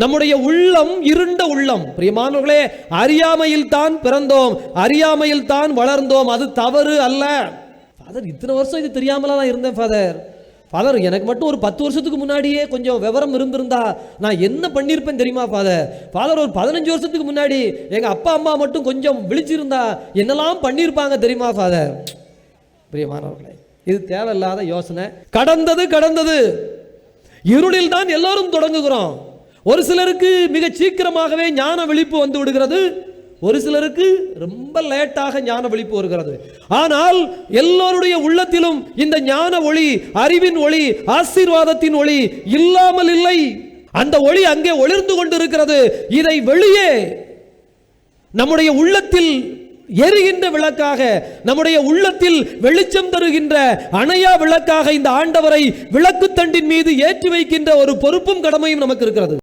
நம்முடைய உள்ளம் இருண்ட உள்ளம். பிரியமானவர்களே, அறியாமையில் தான் பிறந்தோம், அறியாமையில் தான் வளர்ந்தோம். அது தவறு அல்ல. ஃபாதர், இத்தனை வருஷம் இது தெரியாமலாம் தான் இருந்தேன் ஃபாதர். எனக்கு மட்டும் ஒரு 10 வருஷத்துக்கு முன்னாடியே கொஞ்சம் விவரம் இருந்திருந்தா நான் என்ன பண்ணியிருப்பேன் தெரியுமா ஃபாதர். ஒரு 15 வருஷத்துக்கு முன்னாடி எங்கள் அப்பா அம்மா மட்டும் கொஞ்சம் விழிச்சிருந்தா என்னெல்லாம் பண்ணியிருப்பாங்க தெரியுமா ஃபாதர். பிரியமானவர்களே, இது தேவையில்லாத யோசனை. கடந்தது இருளில் தான் எல்லோரும் தொடங்குகிறோம். ஒரு சிலருக்கு மிக சீக்கிரமாகவே ஞான விழிப்பு வந்து விடுகிறது, ஒரு சிலருக்கு ரொம்ப லேட்டாக ஞான விழிப்பு வருகிறது. ஆனால் எல்லோருடைய உள்ளத்திலும் இந்த ஞான ஒளி, அறிவின் ஒளி, ஆசீர்வாதத்தின் ஒளி இல்லாமல் இல்லை. அந்த ஒளி அங்கே ஒளிர்ந்து கொண்டிருக்கிறது. இதை வெளியே நம்முடைய உள்ளத்தில் எரிகின்ற விளக்காக, நம்முடைய உள்ளத்தில் வெளிச்சம் தருகின்ற அணையா விளக்காக இந்த ஆண்டவரை விளக்கு தண்டின் மீது ஏற்றி வைக்கின்ற ஒரு பொறுப்பும் கடமையும் நமக்கு இருக்கிறது.